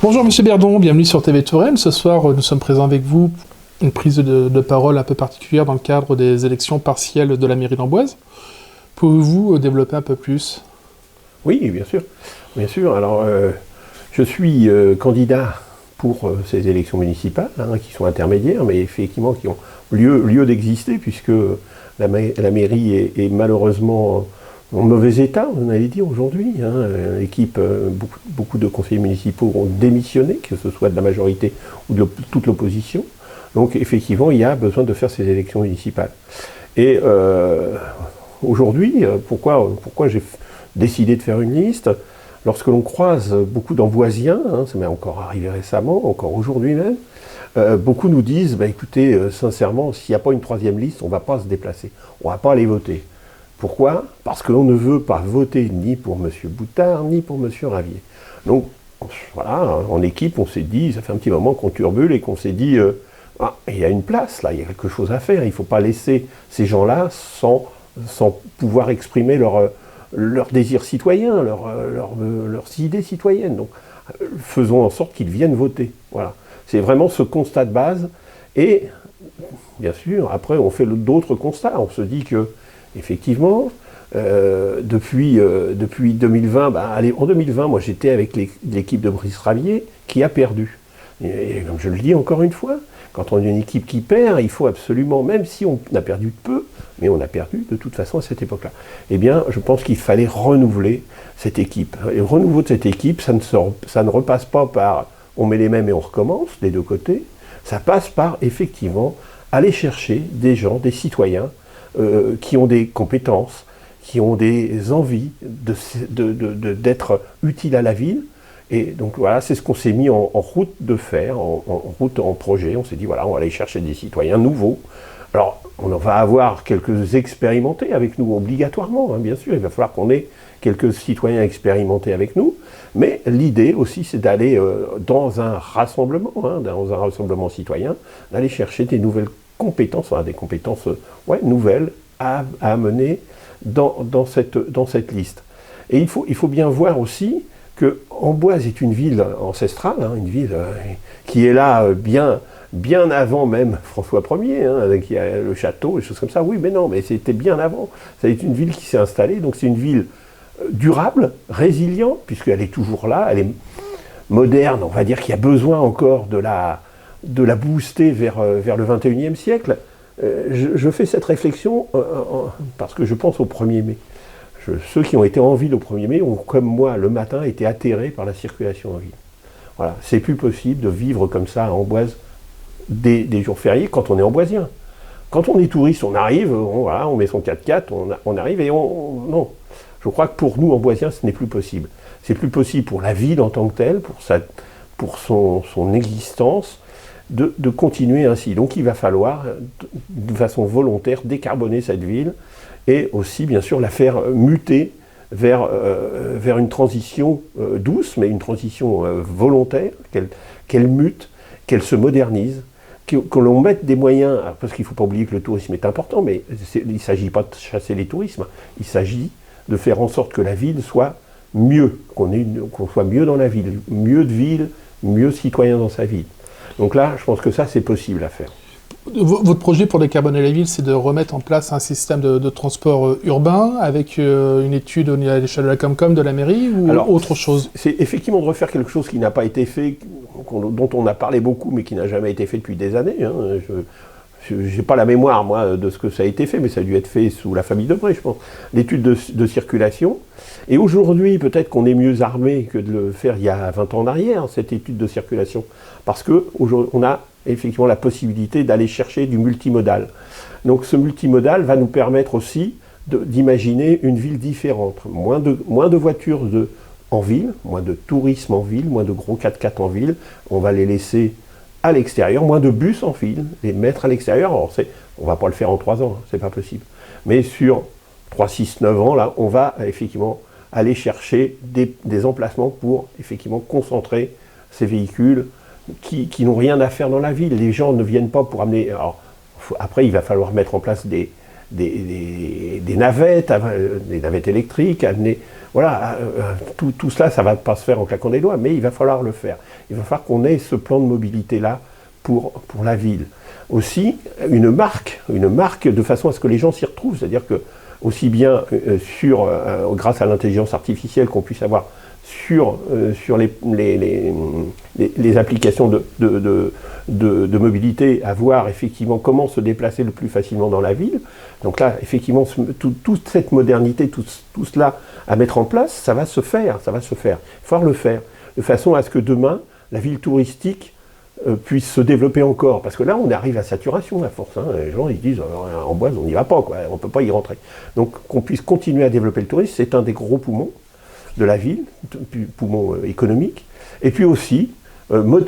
Bonjour Monsieur Berdon, bienvenue sur TV Touraine. Ce soir, nous sommes présents avec vous pour une prise de parole un peu particulière dans le cadre des élections partielles de la mairie d'Amboise. Pouvez-vous développer un peu plus? Oui, bien sûr. Bien sûr. Alors, je suis candidat pour ces élections municipales, qui sont intermédiaires, mais effectivement qui ont lieu d'exister, puisque la mairie est malheureusement en mauvais état, on allait dire aujourd'hui. L'équipe, beaucoup de conseillers municipaux ont démissionné, que ce soit de la majorité ou de toute l'opposition. Donc effectivement, il y a besoin de faire ces élections municipales. Et aujourd'hui, pourquoi j'ai décidé de faire une liste? Lorsque l'on croise beaucoup d'Amboisiens, ça m'est encore arrivé récemment, encore aujourd'hui même, beaucoup nous disent, écoutez, sincèrement, s'il n'y a pas une troisième liste, on ne va pas se déplacer, on ne va pas aller voter. Pourquoi? Parce que l'on ne veut pas voter ni pour M. Boutard, ni pour M. Ravier. Donc, voilà, en équipe, on s'est dit, ça fait un petit moment qu'on turbule et qu'on s'est dit, il y a une place là, il y a quelque chose à faire, il ne faut pas laisser ces gens-là sans pouvoir exprimer leur désir citoyen, leurs idées citoyennes. Donc, faisons en sorte qu'ils viennent voter. Voilà. C'est vraiment ce constat de base. Et, bien sûr, après, on fait d'autres constats. On se dit que, effectivement, depuis 2020, en 2020, moi j'étais avec l'équipe de Brice Ravier qui a perdu. Et comme je le dis encore une fois, quand on a une équipe qui perd, il faut absolument, même si on a perdu de peu, mais on a perdu de toute façon à cette époque-là. Eh bien, je pense qu'il fallait renouveler cette équipe. Et le renouveau de cette équipe, ça ne repasse pas par on met les mêmes et on recommence des deux côtés. Ça passe par, effectivement, aller chercher des gens, des citoyens, qui ont des compétences, qui ont des envies d'être utiles à la ville. Et donc voilà, c'est ce qu'on s'est mis en route de faire, en projet. On s'est dit, voilà, on va aller chercher des citoyens nouveaux. Alors, on va avoir quelques expérimentés avec nous, obligatoirement, bien sûr. Il va falloir qu'on ait quelques citoyens expérimentés avec nous. Mais l'idée aussi, c'est d'aller dans un rassemblement citoyen, d'aller chercher des nouvelles compétences, des compétences nouvelles à amener dans cette liste. Et il faut bien voir aussi que Amboise est une ville ancestrale, une ville qui est là bien avant même François Ier, avec le château, et choses comme ça. Oui, mais non, mais c'était bien avant. Ça a été une ville qui s'est installée, donc c'est une ville durable, résiliente, puisqu'elle est toujours là, elle est moderne, on va dire qu'il y a besoin encore de la booster vers le 21e siècle. Je fais cette réflexion parce que je pense au 1er mai. Ceux qui ont été en ville au 1er mai ont, comme moi, le matin, été atterrés par la circulation en ville. Voilà, c'est plus possible de vivre comme ça à Amboise des jours fériés quand on est amboisien. Quand on est touriste, on arrive, on met son 4x4, on arrive et non. Je crois que pour nous, amboisiens, ce n'est plus possible. C'est plus possible pour la ville en tant que telle, pour son existence, de continuer ainsi. Donc il va falloir, de façon volontaire, décarboner cette ville et aussi, bien sûr, la faire muter vers une transition douce, mais une transition volontaire, qu'elle mute, qu'elle se modernise, que l'on mette des moyens, parce qu'il ne faut pas oublier que le tourisme est important, mais il ne s'agit pas de chasser les tourismes, il s'agit de faire en sorte que la ville soit mieux, qu'on soit mieux dans la ville, mieux de ville, mieux citoyen dans sa ville. Donc là, je pense que ça, c'est possible à faire. Votre projet pour décarboner la ville, c'est de remettre en place un système de transport urbain avec une étude à l'échelle de la Comcom, de la mairie, ou autre chose? C'est effectivement de refaire quelque chose qui n'a pas été fait, dont on a parlé beaucoup, mais qui n'a jamais été fait depuis des années. Je n'ai pas la mémoire, moi, de ce que ça a été fait, mais ça a dû être fait sous la famille Debré, je pense. L'étude de circulation. Et aujourd'hui, peut-être qu'on est mieux armé que de le faire il y a 20 ans en arrière, cette étude de circulation. Parce qu'on a effectivement la possibilité d'aller chercher du multimodal. Donc ce multimodal va nous permettre aussi d'imaginer une ville différente. Moins de voitures en ville, moins de tourisme en ville, moins de gros 4x4 en ville. On va les laisser à l'extérieur, moins de bus en ville, les mettre à l'extérieur. Alors on ne va pas le faire en 3 ans, c'est pas possible. Mais sur 3, 6, 9 ans, là, on va effectivement aller chercher des emplacements pour effectivement concentrer ces véhicules qui n'ont rien à faire dans la ville. Les gens ne viennent pas pour amener... Alors, après, il va falloir mettre en place des navettes électriques, amener... Voilà, tout cela, ça ne va pas se faire en claquant des doigts, mais il va falloir le faire. Il va falloir qu'on ait ce plan de mobilité-là pour la ville. Aussi, une marque de façon à ce que les gens s'y retrouvent, c'est-à-dire que aussi bien grâce à l'intelligence artificielle qu'on puisse avoir sur les applications de mobilité, à voir effectivement comment se déplacer le plus facilement dans la ville. Donc là, effectivement, toute cette modernité, tout cela à mettre en place, ça va se faire. Il va falloir le faire, de façon à ce que demain, la ville touristique puisse se développer encore. Parce que là, on arrive à saturation à force. Hein. Les gens, ils disent, Amboise, on n'y va pas, quoi. On ne peut pas y rentrer. Donc, qu'on puisse continuer à développer le tourisme, c'est un des gros poumons de la ville, poumon économique. Et puis aussi,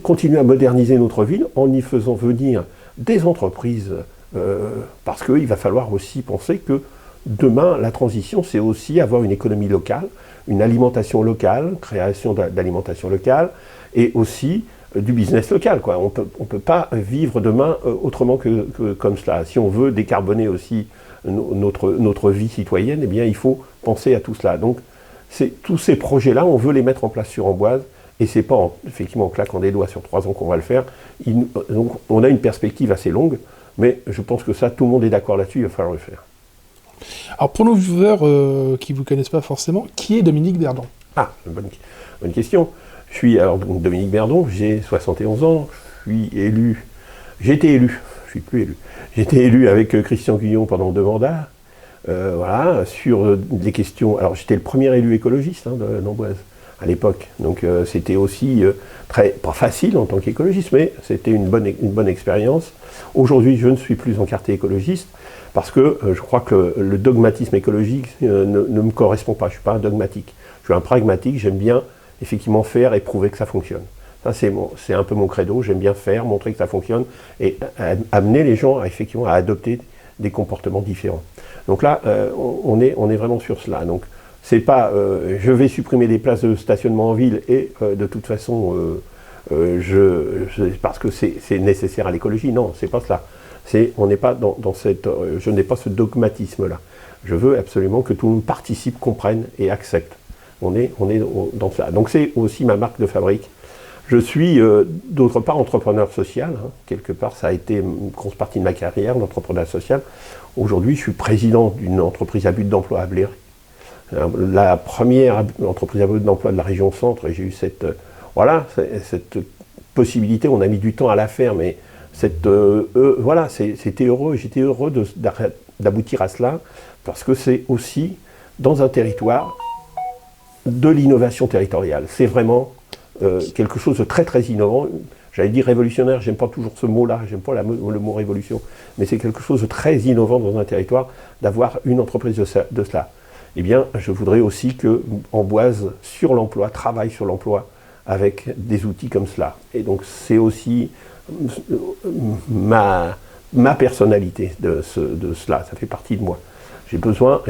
continuer à moderniser notre ville en y faisant venir des entreprises, parce qu'il va falloir aussi penser que demain, la transition, c'est aussi avoir une économie locale, une alimentation locale, création d'alimentation locale, et aussi du business local, quoi. On peut pas vivre demain autrement que comme cela. Si on veut décarboner aussi notre vie citoyenne, eh bien, il faut penser à tout cela. Donc, tous ces projets-là, on veut les mettre en place sur Amboise, et c'est pas effectivement en claquant des doigts sur 3 ans qu'on va le faire. Donc, on a une perspective assez longue, mais je pense que ça, tout le monde est d'accord là-dessus, il va falloir le faire. Alors pour nos viewers qui ne vous connaissent pas forcément, qui est Dominique Berdon? Ah, bonne question. Je suis alors Dominique Berdon, j'ai 71 ans, j'ai été élu, je suis plus élu. J'ai été élu avec Christian Guillon pendant 2 mandats, voilà, sur des questions. Alors j'étais le premier élu écologiste d'Amboise à l'époque, donc c'était aussi pas facile en tant qu'écologiste, mais c'était une bonne expérience. Aujourd'hui, je ne suis plus encarté écologiste, parce que je crois que le dogmatisme écologique ne me correspond pas. Je ne suis pas un dogmatique. Je suis un pragmatique. J'aime bien effectivement faire et prouver que ça fonctionne. Ça, c'est un peu mon credo. J'aime bien faire, montrer que ça fonctionne et amener les gens effectivement à adopter des comportements différents. Donc là, on est vraiment sur cela. Donc, c'est pas je vais supprimer des places de stationnement en ville et de toute façon, parce que c'est nécessaire à l'écologie. Non, c'est pas cela. On n'est pas dans cette... je n'ai pas ce dogmatisme-là. Je veux absolument que tout le monde participe, comprenne et accepte. On est dans ça. Donc c'est aussi ma marque de fabrique. Je suis, d'autre part, entrepreneur social. Hein. Quelque part, ça a été une grosse partie de ma carrière, l'entrepreneuriat social. Aujourd'hui, je suis président d'une entreprise à but d'emploi à Bléré. La première entreprise à but d'emploi de la région centre, et j'ai eu cette possibilité. On a mis du temps à la faire, mais j'étais heureux d'aboutir à cela, parce que c'est aussi, dans un territoire, de l'innovation territoriale. C'est vraiment quelque chose de très très innovant. J'allais dire révolutionnaire, j'aime pas toujours ce mot-là, j'aime pas le mot révolution, mais c'est quelque chose de très innovant dans un territoire, d'avoir une entreprise de cela. Eh bien, je voudrais aussi que Amboise, sur l'emploi, travaille sur l'emploi, avec des outils comme cela. Et donc c'est aussi ma personnalité de cela, ça fait partie de moi. J'ai besoin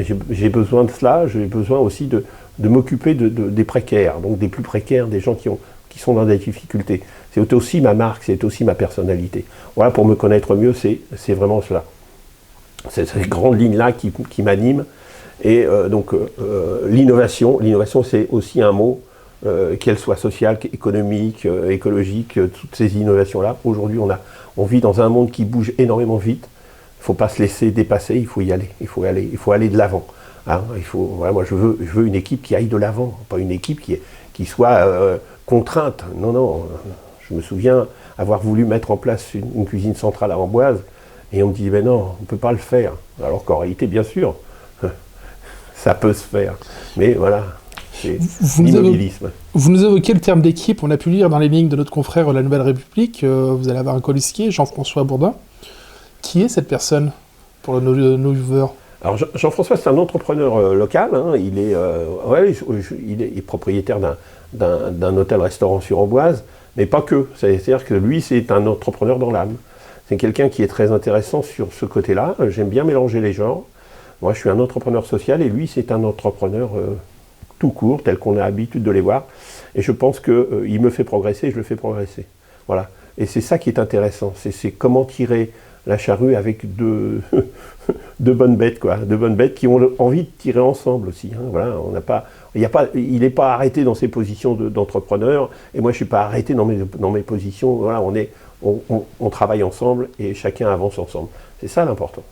de cela, j'ai besoin aussi de m'occuper des précaires, donc des plus précaires, des gens qui sont dans des difficultés. C'est aussi ma marque, c'est aussi ma personnalité. Voilà, pour me connaître mieux, c'est vraiment cela. C'est ces grandes lignes-là qui m'animent. Et donc l'innovation, c'est aussi un mot, qu'elle soit sociale, économique, écologique, toutes ces innovations-là. Aujourd'hui, on vit dans un monde qui bouge énormément vite. Il ne faut pas se laisser dépasser, il faut y aller. Il faut aller de l'avant. Hein, moi, je veux une équipe qui aille de l'avant, pas une équipe qui soit contrainte. Non. Je me souviens avoir voulu mettre en place une cuisine centrale à Amboise, et on me dit, ben non, on ne peut pas le faire. Alors qu'en réalité, bien sûr, ça peut se faire. Mais voilà. C'est l'immobilisme. Vous nous évoquez le terme d'équipe, on a pu lire dans les lignes de notre confrère La Nouvelle République, vous allez avoir un colistier, Jean-François Bourdin. Qui est cette personne pour nos viewers? Alors Jean-François, c'est un entrepreneur local, hein. Il est propriétaire d'un hôtel-restaurant sur Amboise, mais pas que. C'est-à-dire que lui, c'est un entrepreneur dans l'âme. C'est quelqu'un qui est très intéressant sur ce côté-là. J'aime bien mélanger les genres. Moi, je suis un entrepreneur social et lui, c'est un entrepreneur tout court, tel qu'on a l'habitude de les voir. Et je pense qu'il me fait progresser et je le fais progresser. Voilà. Et c'est ça qui est intéressant. C'est comment tirer la charrue avec deux, deux bonnes bêtes, quoi. Deux bonnes bêtes qui ont envie de tirer ensemble aussi. Hein. Voilà, on n'a pas, il n'est pas arrêté dans ses positions d'entrepreneur, et moi je ne suis pas arrêté dans mes positions. Voilà, on travaille ensemble et chacun avance ensemble. C'est ça l'important.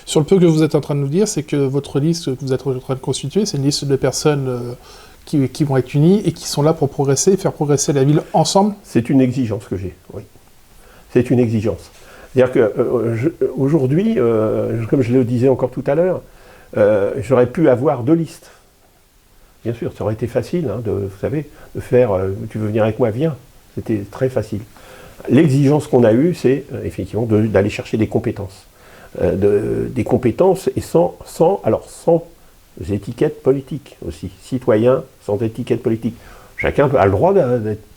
Sur le peu que vous êtes en train de nous dire, c'est que votre liste que vous êtes en train de constituer, c'est une liste de personnes qui vont être unies et qui sont là pour progresser, faire progresser la ville ensemble. C'est une exigence que j'ai, oui. C'est une exigence. C'est-à-dire qu'aujourd'hui, comme je le disais encore tout à l'heure, j'aurais pu avoir 2 listes. Bien sûr, ça aurait été facile, hein, vous savez, de faire tu veux venir avec moi, viens. C'était très facile. L'exigence qu'on a eue, c'est effectivement d'aller chercher des compétences. Des compétences et sans étiquettes politiques aussi. Citoyens sans étiquette politique. Chacun a le droit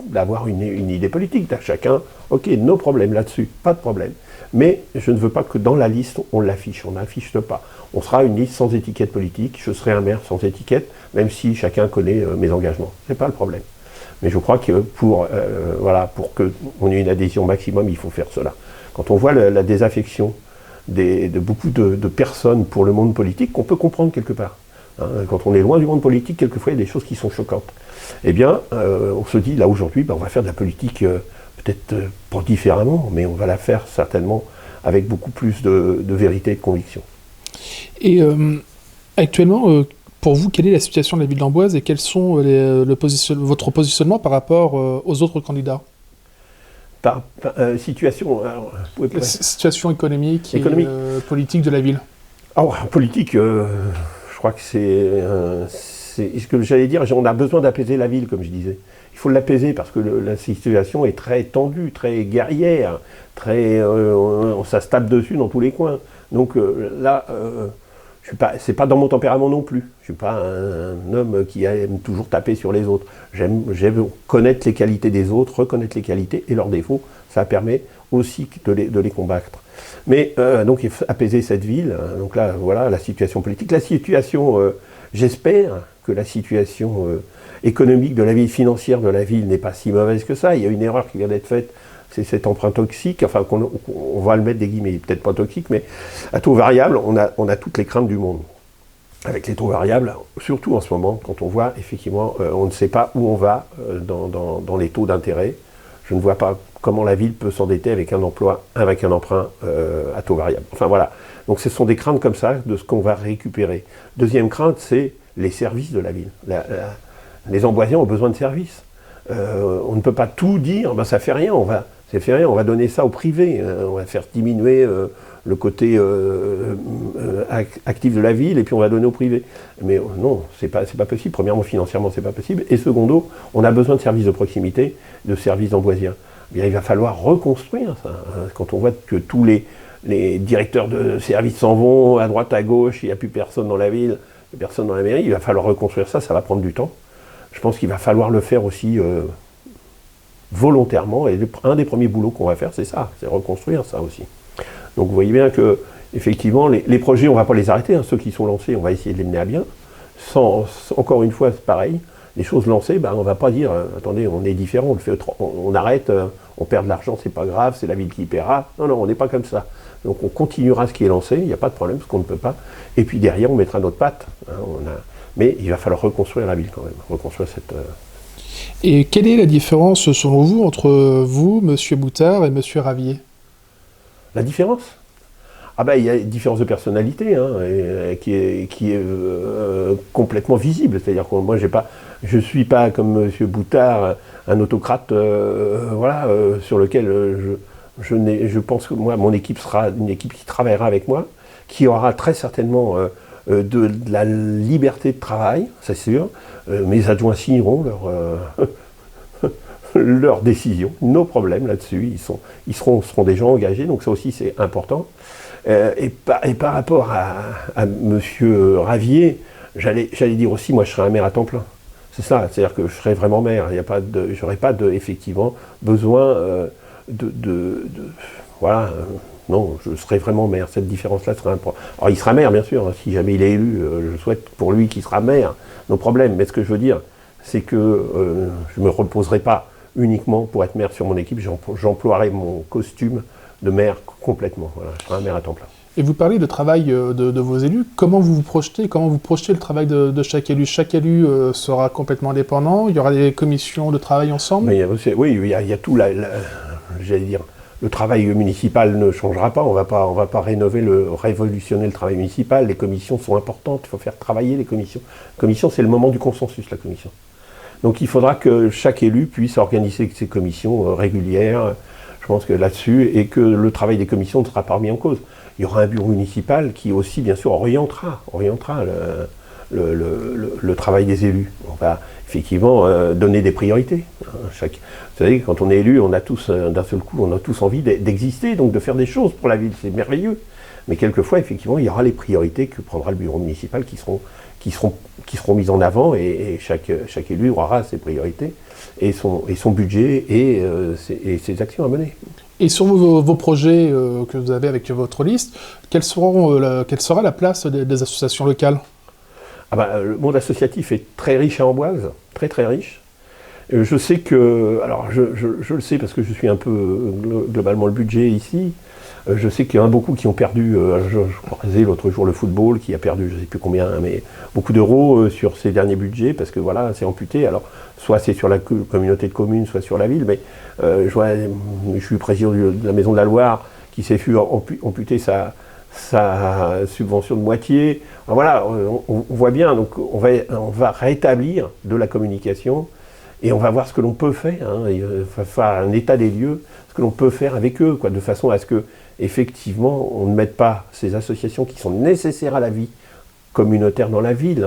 d'avoir une idée politique. Chacun, ok, nos problèmes là-dessus, pas de problème. Mais je ne veux pas que dans la liste, on l'affiche, on n'affiche pas. On sera une liste sans étiquette politique, je serai un maire sans étiquette, même si chacun connaît mes engagements. Ce n'est pas le problème. Mais je crois que pour qu'on ait une adhésion maximum, il faut faire cela. Quand on voit la désaffection de beaucoup de personnes pour le monde politique, qu'on peut comprendre quelque part. Hein, quand on est loin du monde politique, quelquefois, il y a des choses qui sont choquantes. Eh bien, on se dit, là, aujourd'hui, on va faire de la politique, peut-être pas différemment, mais on va la faire certainement avec beaucoup plus de vérité et de conviction. Et actuellement, pour vous, quelle est la situation de la ville d'Amboise et quels sont votre positionnement par rapport aux autres candidats ? Situation, situation économique et politique de la ville. Alors, politique, je crois que c'est ce que j'allais dire, on a besoin d'apaiser la ville, comme je disais. Il faut l'apaiser parce que la situation est très tendue, très guerrière, ça se tape dessus dans tous les coins. Donc là, c'est pas dans mon tempérament non plus. Je suis pas un homme qui aime toujours taper sur les autres. J'aime connaître les qualités des autres, reconnaître les qualités et leurs défauts. Ça permet aussi de les combattre. Mais donc il faut apaiser cette ville. Donc là, voilà la situation politique. La situation, j'espère que la situation économique de la ville, financière de la ville n'est pas si mauvaise que ça. Il y a une erreur qui vient d'être faite. C'est cet emprunt toxique, enfin on va le mettre des guillemets, peut-être pas toxique, mais à taux variable, on a toutes les craintes du monde. Avec les taux variables, surtout en ce moment, quand on voit effectivement, on ne sait pas où on va dans les taux d'intérêt. Je ne vois pas comment la ville peut s'endetter avec un emprunt à taux variable. Enfin voilà, donc ce sont des craintes comme ça de ce qu'on va récupérer. Deuxième crainte, c'est les services de la ville. Les Amboisiens ont besoin de services. On ne peut pas tout dire, ça fait rien, on va donner ça au privé, on va faire diminuer le côté actif de la ville et puis on va donner au privé. Mais non, c'est pas possible. Premièrement, financièrement, c'est pas possible. Et secondo, on a besoin de services de proximité, de services amboisiens. Bien, il va falloir reconstruire ça. Quand on voit que tous les directeurs de services s'en vont à droite, à gauche, il n'y a plus personne dans la ville, personne dans la mairie, il va falloir reconstruire ça, ça va prendre du temps. Je pense qu'il va falloir le faire aussi volontairement, et un des premiers boulots qu'on va faire, c'est ça, c'est reconstruire ça aussi. Donc vous voyez bien que, effectivement, les projets, on ne va pas les arrêter, hein, ceux qui sont lancés, on va essayer de les mener à bien. Encore une fois, c'est pareil, les choses lancées, on ne va pas dire, attendez, on est différent, on arrête, on perd de l'argent, c'est pas grave, c'est la ville qui paiera. Non, on n'est pas comme ça. Donc on continuera ce qui est lancé, il n'y a pas de problème, parce qu'on ne peut pas. Et puis derrière, on mettra notre patte. Hein, mais il va falloir reconstruire la ville quand même, reconstruire cette... Et quelle est la différence, selon vous, entre vous, M. Boutard et M. Ravier ? La différence ? Il y a une différence de personnalité hein, qui est complètement visible. C'est-à-dire que moi, je ne suis pas comme M. Boutard, un autocrate sur lequel je pense que moi, mon équipe sera une équipe qui travaillera avec moi, qui aura très certainement... de la liberté de travail, c'est sûr. Mes adjoints signeront leurs décisions, nos problèmes là-dessus. Ils seront des gens engagés, donc ça aussi c'est important. Et par rapport à M. Ravier, j'allais dire aussi, moi je serai un maire à temps plein. C'est ça, c'est-à-dire que je serai vraiment maire. J'aurai pas effectivement besoin voilà. Non, je serai vraiment maire. Cette différence-là sera importante. Alors, il sera maire, bien sûr. Hein, si jamais il est élu, je souhaite pour lui qu'il sera maire. Nos problèmes. Mais ce que je veux dire, c'est que je ne me reposerai pas uniquement pour être maire sur mon équipe. J'emploierai mon costume de maire complètement. Voilà, je serai un maire à temps plein. Et vous parlez de travail de vos élus. Comment vous projetez le travail de chaque élu? Chaque élu sera complètement indépendant? Il y aura des commissions de travail ensemble? Mais, oui, il y a tout, j'allais dire, le travail municipal ne changera pas. On va pas révolutionner le travail municipal. Les commissions sont importantes. Il faut faire travailler les commissions. Commission, c'est le moment du consensus, la commission. Donc il faudra que chaque élu puisse organiser ses commissions régulières. Je pense que là-dessus, et que le travail des commissions ne sera pas remis en cause. Il y aura un bureau municipal qui aussi, bien sûr, orientera le travail des élus. On va effectivement donner des priorités. Vous savez, quand on est élu, on a tous, d'un seul coup, on a tous envie d'exister, donc de faire des choses pour la ville. C'est merveilleux. Mais quelquefois, effectivement, il y aura les priorités que prendra le bureau municipal qui seront mises en avant, et chaque élu aura ses priorités et son budget et ses actions à mener. Et sur vos projets que vous avez avec votre liste, quelle sera la place des associations locales? Le monde associatif est très riche à Amboise, très très riche. Je sais que, alors je le sais parce que je suis un peu globalement le budget ici, je sais qu'il y en a beaucoup qui ont perdu, je croisais l'autre jour le football qui a perdu je ne sais plus combien, mais beaucoup d'euros sur ses derniers budgets parce que voilà, c'est amputé. Alors soit c'est sur la communauté de communes, soit sur la ville, mais je suis président de la Maison de la Loire qui s'est vu amputer sa subvention de moitié. Alors voilà, on voit bien, donc on va rétablir de la communication et on va voir ce que l'on peut faire. Il va faire un état des lieux, ce que l'on peut faire avec eux, de façon à ce que, effectivement, on ne mette pas ces associations qui sont nécessaires à la vie communautaire dans la ville.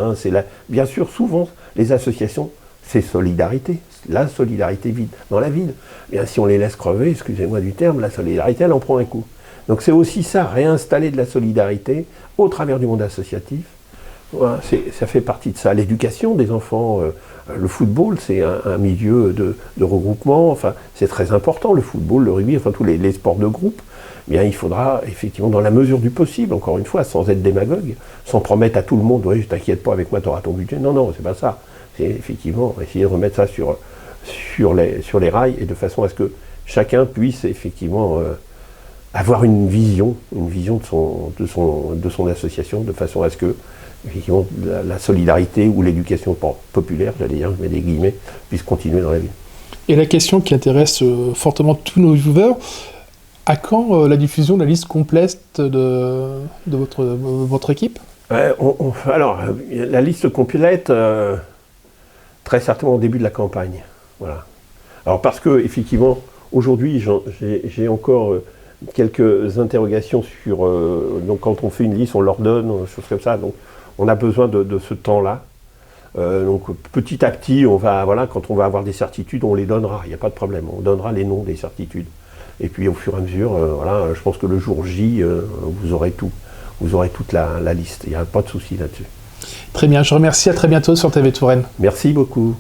Bien sûr, souvent, les associations, c'est solidarité. La solidarité vide dans la ville. Bien, si on les laisse crever, excusez-moi du terme, la solidarité, elle en prend un coup. Donc c'est aussi ça, réinstaller de la solidarité au travers du monde associatif. Voilà, ça fait partie de ça. L'éducation des enfants, le football, c'est un milieu de regroupement. Enfin, c'est très important, le football, le rugby, enfin tous les sports de groupe. Bien, il faudra effectivement, dans la mesure du possible, encore une fois, sans être démagogue, sans promettre à tout le monde, oui, je t'inquiète pas, avec moi, tu auras ton budget. Non, c'est pas ça. C'est effectivement essayer de remettre ça sur les rails, et de façon à ce que chacun puisse effectivement avoir une vision de son association, de façon à ce que effectivement, la solidarité ou l'éducation populaire, j'allais dire, je mets des guillemets, puisse continuer dans la ville. Et la question qui intéresse fortement tous nos viewers, à quand la diffusion de la liste complète de votre équipe? Alors, la liste complète, très certainement au début de la campagne. Voilà. Alors parce que, effectivement, aujourd'hui, j'ai encore quelques interrogations sur... donc quand on fait une liste, on l'ordonne, choses comme ça. Donc on a besoin de ce temps-là. Donc petit à petit, quand on va avoir des certitudes, on les donnera, il n'y a pas de problème. On donnera les noms des certitudes. Et puis au fur et à mesure, je pense que le jour J, vous aurez tout. Vous aurez toute la liste. Il n'y a pas de souci là-dessus. Très bien, je vous remercie. À très bientôt sur TV Touraine. Merci beaucoup.